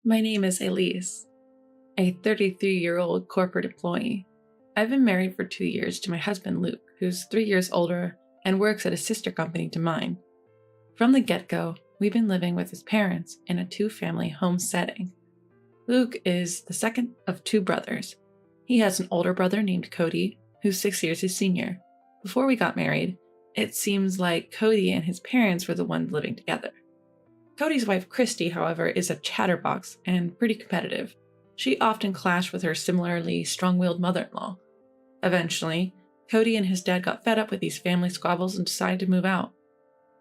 My name is Elise, a 33-year-old corporate employee. I've been married for 2 years to my husband Luke, who's 3 years older and works at a sister company to mine. From the get-go, we've been living with his parents in a 2-family home setting. Luke is the second of 2 brothers. He has an older brother named Cody, who's 6 years his senior. Before we got married, it seems like Cody and his parents were the ones living together. Cody's wife Christy, however, is a chatterbox and pretty competitive. She often clashed with her similarly strong-willed mother-in-law. Eventually, Cody and his dad got fed up with these family squabbles and decided to move out.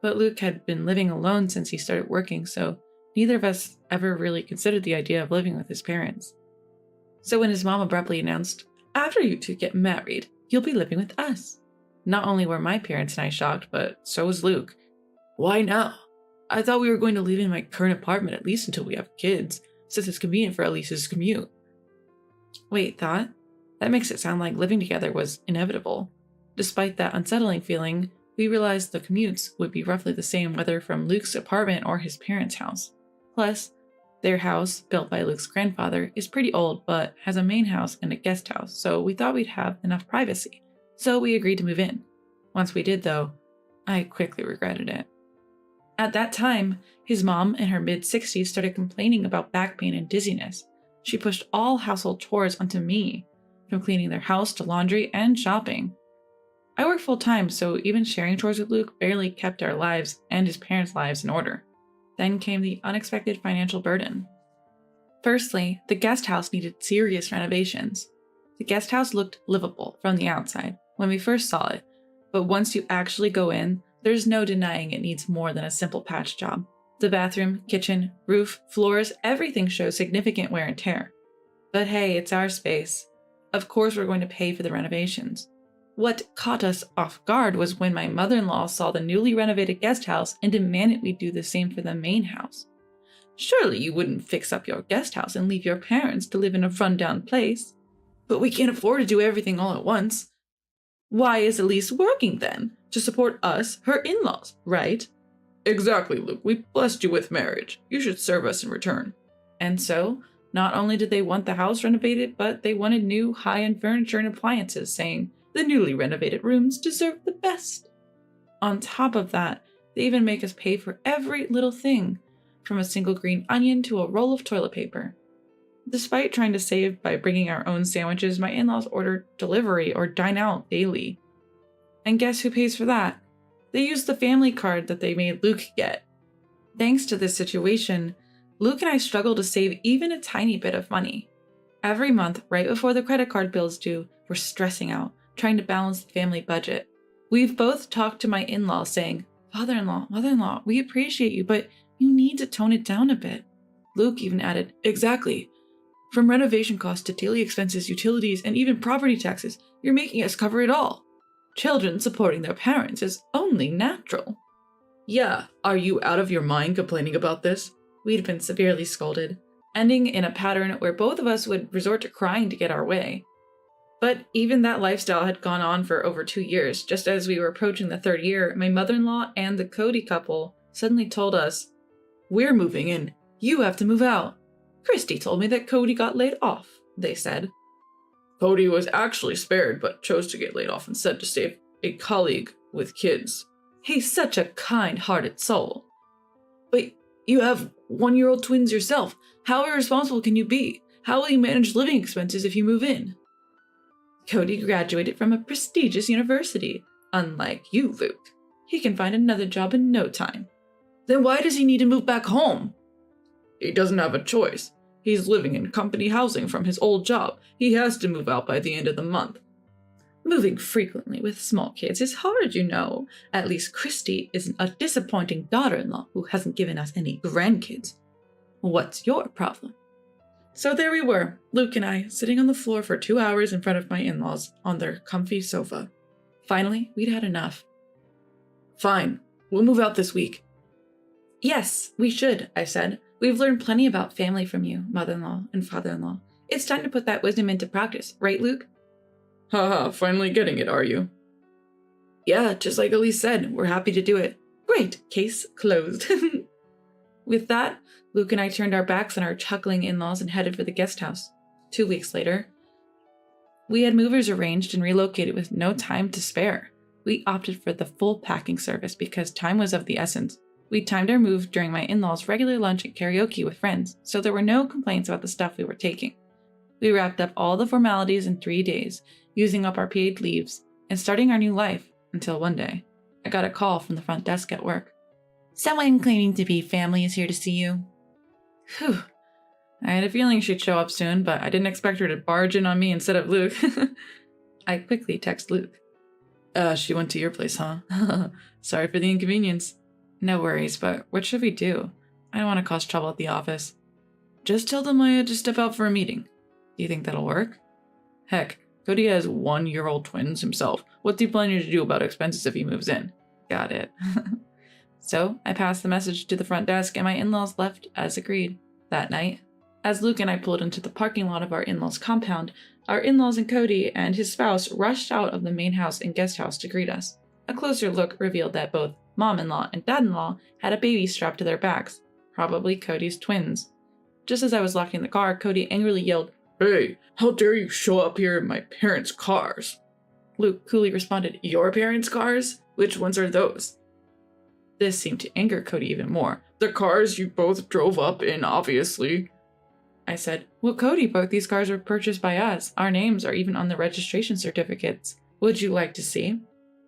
But Luke had been living alone since he started working, so neither of us ever really considered the idea of living with his parents. So when his mom abruptly announced, "After you two get married, you'll be living with us," not only were my parents and I shocked, but so was Luke. "Why now? I thought we were going to live in my current apartment at least until we have kids, since it's convenient for Elise's commute." Wait, thought? That makes it sound like living together was inevitable. Despite that unsettling feeling, we realized the commutes would be roughly the same whether from Luke's apartment or his parents' house. Plus, their house, built by Luke's grandfather, is pretty old but has a main house and a guest house, so we thought we'd have enough privacy. So we agreed to move in. Once we did, though, I quickly regretted it. At that time, his mom in her mid-60s started complaining about back pain and dizziness. She pushed all household chores onto me, from cleaning their house to laundry and shopping. I work full-time, so even sharing chores with Luke barely kept our lives and his parents' lives in order. Then came the unexpected financial burden. Firstly, the guest house needed serious renovations. The guest house looked livable from the outside when we first saw it, but once you actually go in, there's no denying it needs more than a simple patch job. The bathroom, kitchen, roof, floors, everything shows significant wear and tear. But hey, it's our space. Of course we're going to pay for the renovations. What caught us off guard was when my mother-in-law saw the newly renovated guest house and demanded we do the same for the main house. "Surely you wouldn't fix up your guest house and leave your parents to live in a run-down place." "But we can't afford to do everything all at once." "Why is Elise working then? To support us, her in-laws, right?" "Exactly, Luke. We blessed you with marriage. You should serve us in return." And so, not only did they want the house renovated, but they wanted new high-end furniture and appliances, saying the newly renovated rooms deserve the best. On top of that, they even make us pay for every little thing, from a single green onion to a roll of toilet paper. Despite trying to save by bringing our own sandwiches, my in-laws order delivery or dine out daily. And guess who pays for that? They used the family card that they made Luke get. Thanks to this situation, Luke and I struggle to save even a tiny bit of money. Every month, right before the credit card bill's due, we're stressing out, trying to balance the family budget. We've both talked to my in-laws saying, "Father-in-law, mother-in-law, we appreciate you, but you need to tone it down a bit." Luke even added, "Exactly. From renovation costs to daily expenses, utilities, and even property taxes, you're making us cover it all. Children supporting their parents is only natural." "Yeah, are you out of your mind complaining about this?" We'd been severely scolded, ending in a pattern where both of us would resort to crying to get our way. But even that lifestyle had gone on for over 2 years. Just as we were approaching the 3rd year, my mother-in-law and the Cody couple suddenly told us, "We're moving in. You have to move out. Christy told me that Cody got laid off," they said. "Cody was actually spared, but chose to get laid off instead to save a colleague with kids. He's such a kind-hearted soul." "But you have 1-year-old twins yourself. How irresponsible can you be? How will you manage living expenses if you move in?" "Cody graduated from a prestigious university. Unlike you, Luke. He can find another job in no time." "Then why does he need to move back home?" "He doesn't have a choice. He's living in company housing from his old job. He has to move out by the end of the month." "Moving frequently with small kids is hard, you know. At least Christy isn't a disappointing daughter-in-law who hasn't given us any grandkids. What's your problem?" So there we were, Luke and I, sitting on the floor for 2 hours in front of my in-laws on their comfy sofa. Finally, we'd had enough. "Fine, we'll move out this week." "Yes, we should," I said. "We've learned plenty about family from you, mother-in-law and father-in-law. It's time to put that wisdom into practice, right, Luke?" "Haha, finally getting it, are you?" "Yeah, just like Elise said, we're happy to do it." "Great, case closed." With that, Luke and I turned our backs on our chuckling in-laws and headed for the guest house. 2 weeks later, we had movers arranged and relocated with no time to spare. We opted for the full packing service because time was of the essence. We timed our move during my in-laws' regular lunch and karaoke with friends, so there were no complaints about the stuff we were taking. We wrapped up all the formalities in 3 days, using up our paid leaves, and starting our new life, until one day, I got a call from the front desk at work. "Someone claiming to be family is here to see you." Whew. I had a feeling she'd show up soon, but I didn't expect her to barge in on me instead of Luke. I quickly text Luke. She went to your place, huh? Sorry for the inconvenience." "No worries, but what should we do? I don't want to cause trouble at the office." "Just tell them I had to step out for a meeting." "Do you think that'll work?" "Heck, Cody has 1-year-old twins himself. What's he planning to do about expenses if he moves in?" "Got it." So I passed the message to the front desk and my in-laws left as agreed. That night, as Luke and I pulled into the parking lot of our in-laws' compound, our in-laws and Cody and his spouse rushed out of the main house and guest house to greet us. A closer look revealed that both mom-in-law and dad-in-law had a baby strapped to their backs, probably Cody's twins. Just as I was locking the car, Cody angrily yelled, "Hey, how dare you show up here in my parents' cars?" Luke coolly responded, "Your parents' cars? Which ones are those?" This seemed to anger Cody even more. "The cars you both drove up in, obviously." I said, "Well, Cody, both these cars were purchased by us. Our names are even on the registration certificates. Would you like to see?"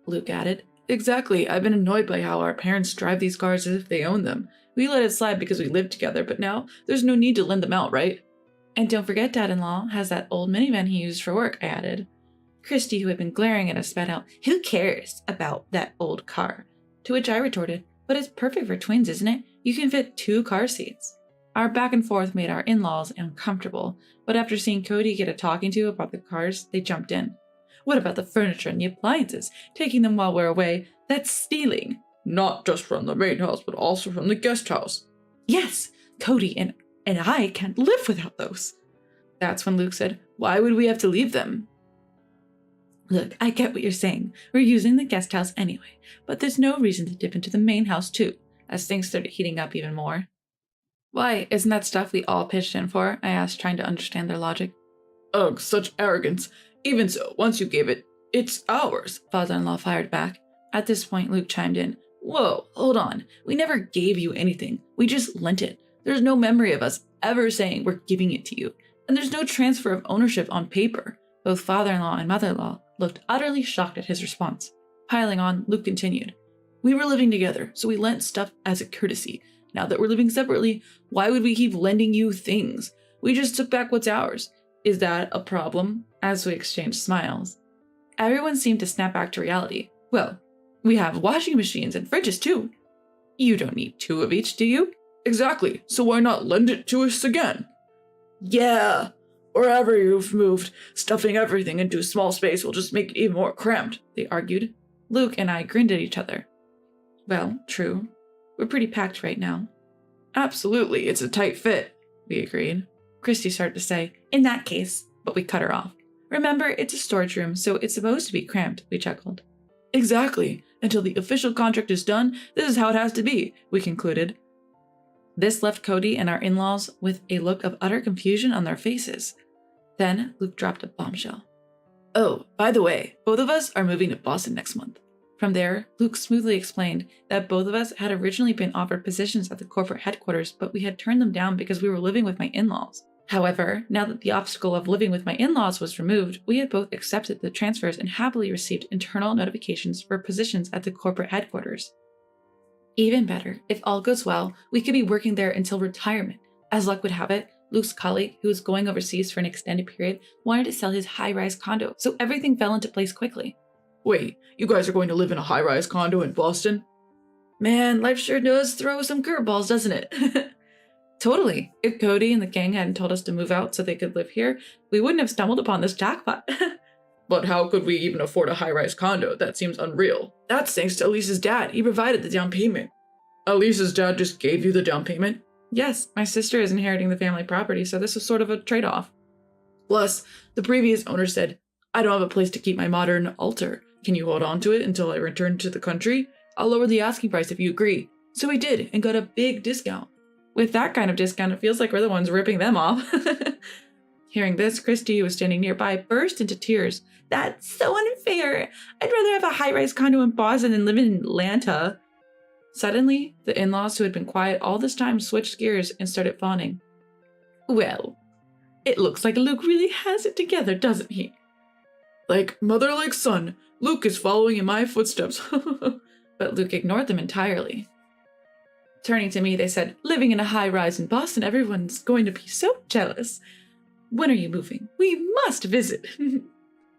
Luke added, "Exactly. I've been annoyed by how our parents drive these cars as if they own them. We let it slide because we lived together, but now there's no need to lend them out, right?" "And don't forget, Dad-in-law has that old minivan he used for work," I added. Christy, who had been glaring at us, spat out, "Who cares about that old car?" To which I retorted, "But it's perfect for twins, isn't it? You can fit 2 car seats." Our back and forth made our in-laws uncomfortable, but after seeing Cody get a talking to about the cars, they jumped in. "What about the furniture and the appliances? Taking them while we're away, that's stealing." "Not just from the main house, but also from the guest house." "Yes, Cody and I can't live without those." That's when Luke said, "Why would we have to leave them?" "Look, I get what you're saying. We're using the guest house anyway, but there's no reason to dip into the main house too," as things started heating up even more. "Why, isn't that stuff we all pitched in for?" I asked, trying to understand their logic. "Ugh, such arrogance. Even so, once you gave it, it's ours," father-in-law fired back. At this point, Luke chimed in. "Whoa, hold on. We never gave you anything. We just lent it. There's no memory of us ever saying we're giving it to you. And there's no transfer of ownership on paper." Both father-in-law and mother-in-law looked utterly shocked at his response. Piling on, Luke continued. "We were living together, so we lent stuff as a courtesy. Now that we're living separately, why would we keep lending you things? We just took back what's ours. Is that a problem?" As we exchanged smiles. Everyone seemed to snap back to reality. "Well, we have washing machines and fridges too." "You don't need 2 of each, do you?" "Exactly, so why not lend it to us again?" "Yeah, wherever you've moved, stuffing everything into a small space will just make it even more cramped," they argued. Luke and I grinned at each other. "Well, true. We're pretty packed right now." "Absolutely, it's a tight fit," we agreed. Christy started to say, "In that case," but we cut her off. "Remember, it's a storage room, so it's supposed to be cramped," we chuckled. "Exactly. Until the official contract is done, this is how it has to be," we concluded. This left Cody and our in-laws with a look of utter confusion on their faces. Then Luke dropped a bombshell. "Oh, by the way, both of us are moving to Boston next month." From there, Luke smoothly explained that both of us had originally been offered positions at the corporate headquarters, but we had turned them down because we were living with my in-laws. However, now that the obstacle of living with my in-laws was removed, we had both accepted the transfers and happily received internal notifications for positions at the corporate headquarters. Even better, if all goes well, we could be working there until retirement. As luck would have it, Luke's colleague, who was going overseas for an extended period, wanted to sell his high-rise condo, so everything fell into place quickly. "Wait, you guys are going to live in a high-rise condo in Boston?" "Man, life sure does throw some curveballs, doesn't it?" "Totally. If Cody and the gang hadn't told us to move out so they could live here, we wouldn't have stumbled upon this jackpot." "But how could we even afford a high-rise condo? That seems unreal." "That's thanks to Elise's dad. He provided the down payment." "Elise's dad just gave you the down payment?" "Yes, my sister is inheriting the family property, so this was sort of a trade-off." "Plus, the previous owner said, 'I don't have a place to keep my modern altar. Can you hold on to it until I return to the country? I'll lower the asking price if you agree.' So we did, and got a big discount." With that kind of discount, it feels like we're the ones ripping them off. Hearing this, Christy, who was standing nearby, burst into tears. That's so unfair. I'd rather have a high-rise condo in Boston than live in Atlanta. Suddenly, the in-laws who had been quiet all this time switched gears and started fawning. Well, it looks like Luke really has it together, doesn't he? Like mother, like son. Luke is following in my footsteps. But Luke ignored them entirely. Turning to me, they said, living in a high-rise in Boston, everyone's going to be so jealous. When are you moving? We must visit.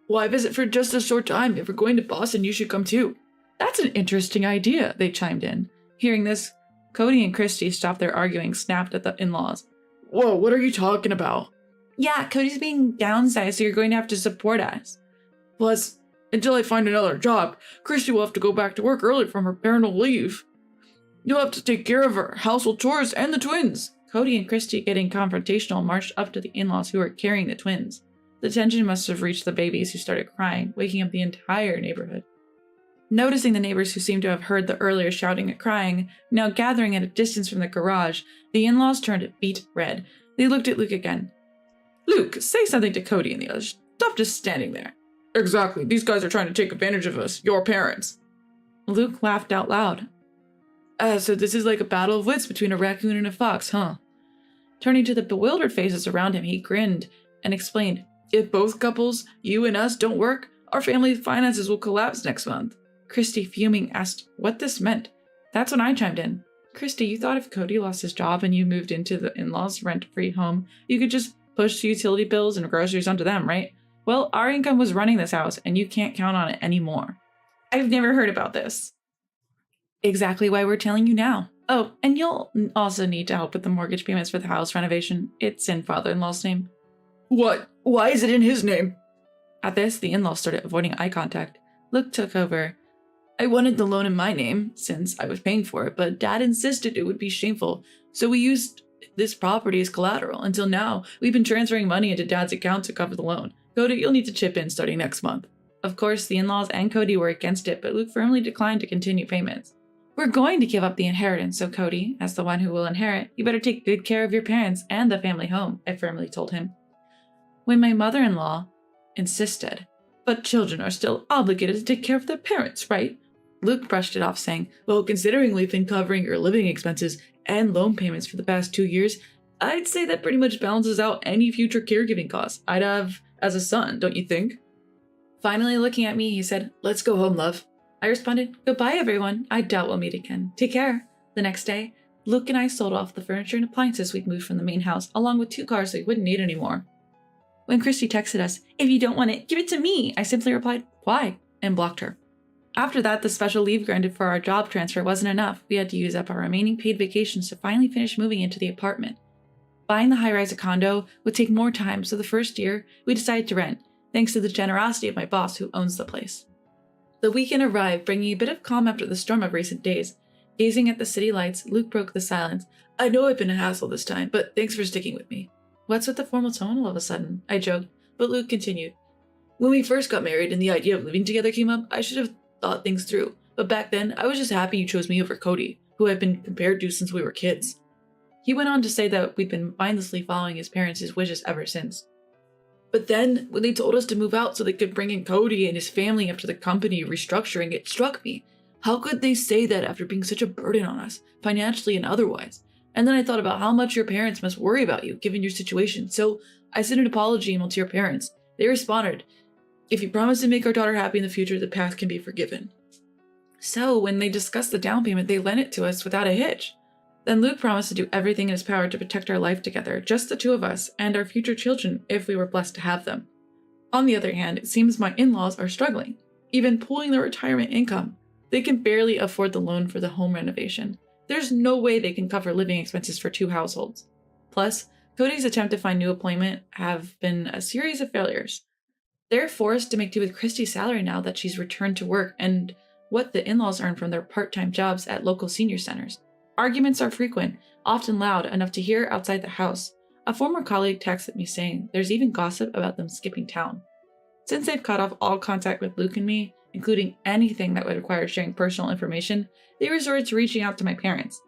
Why visit for just a short time? If we're going to Boston, you should come too. That's an interesting idea, they chimed in. Hearing this, Cody and Christy stopped their arguing, snapped at the in-laws. Whoa, what are you talking about? Yeah, Cody's being downsized, so you're going to have to support us. Plus, until I find another job, Christy will have to go back to work early from her parental leave. You'll have to take care of her household chores and the twins. Cody and Christy, getting confrontational, marched up to the in-laws who were carrying the twins. The tension must have reached the babies, who started crying, waking up the entire neighborhood. Noticing the neighbors who seemed to have heard the earlier shouting and crying, now gathering at a distance from the garage, the in-laws turned beet red. They looked at Luke again. Luke, say something to Cody and the others. Stop just standing there. Exactly. These guys are trying to take advantage of us, your parents. Luke laughed out loud. So this is like a battle of wits between a raccoon and a fox, huh? Turning to the bewildered faces around him, he grinned and explained, if both couples, you and us, don't work, our family finances will collapse next month. Christy, fuming, asked what this meant. That's when I chimed in. Christy, you thought if Cody lost his job and you moved into the in-laws' rent-free home, you could just push utility bills and groceries onto them, right? Well, our income was running this house, and you can't count on it anymore. I've never heard about this. Exactly why we're telling you now. Oh, and you'll also need to help with the mortgage payments for the house renovation. It's in father-in-law's name. What? Why is it in his name? At this, the in-laws started avoiding eye contact. Luke took over. I wanted the loan in my name, since I was paying for it, but Dad insisted it would be shameful, so we used this property as collateral. Until now, we've been transferring money into Dad's account to cover the loan. Cody, you'll need to chip in starting next month. Of course, the in-laws and Cody were against it, but Luke firmly declined to continue payments. We're going to give up the inheritance, so Cody, as the one who will inherit, you better take good care of your parents and the family home, I firmly told him. When my mother-in-law insisted, but children are still obligated to take care of their parents, right? Luke brushed it off, saying, well, considering we've been covering your living expenses and loan payments for the past 2 years, I'd say that pretty much balances out any future caregiving costs I'd have as a son, don't you think? Finally looking at me, he said, let's go home, love. I responded, goodbye, everyone. I doubt we'll meet again. Take care. The next day, Luke and I sold off the furniture and appliances we'd moved from the main house, along with 2 cars we wouldn't need anymore. When Christy texted us, if you don't want it, give it to me, I simply replied, why? And blocked her. After that, the special leave granted for our job transfer wasn't enough. We had to use up our remaining paid vacations to finally finish moving into the apartment. Buying the high-rise condo would take more time, so the first year, we decided to rent, thanks to the generosity of my boss who owns the place. The weekend arrived, bringing a bit of calm after the storm of recent days. Gazing at the city lights, Luke broke the silence. I know I've been a hassle this time, but thanks for sticking with me. What's with the formal tone all of a sudden? I joked, but Luke continued. When we first got married and the idea of living together came up, I should have thought things through. But back then, I was just happy you chose me over Cody, who I've been compared to since we were kids. He went on to say that we'd been mindlessly following his parents' wishes ever since. But then, when they told us to move out so they could bring in Cody and his family after the company restructuring, it struck me. How could they say that after being such a burden on us, financially and otherwise? And then I thought about how much your parents must worry about you, given your situation. So I sent an apology email to your parents. They responded, if you promise to make our daughter happy in the future, the past can be forgiven. So when they discussed the down payment, they lent it to us without a hitch. Then Luke promised to do everything in his power to protect our life together, just the 2 of us, and our future children if we were blessed to have them. On the other hand, it seems my in-laws are struggling, even pulling their retirement income. They can barely afford the loan for the home renovation. There's no way they can cover living expenses for 2 households. Plus, Cody's attempt to find new employment have been a series of failures. They're forced to make do with Christy's salary now that she's returned to work and what the in-laws earn from their part-time jobs at local senior centers. Arguments are frequent, often loud enough to hear outside the house. A former colleague texted me saying there's even gossip about them skipping town. Since they've cut off all contact with Luke and me, including anything that would require sharing personal information, they resorted to reaching out to my parents.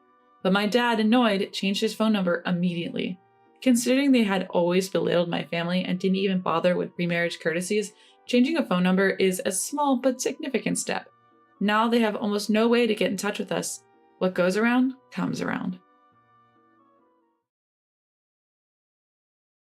But my dad, annoyed, changed his phone number immediately. Considering they had always belittled my family and didn't even bother with pre-marriage courtesies, changing a phone number is a small but significant step. Now they have almost no way to get in touch with us. What goes around, comes around.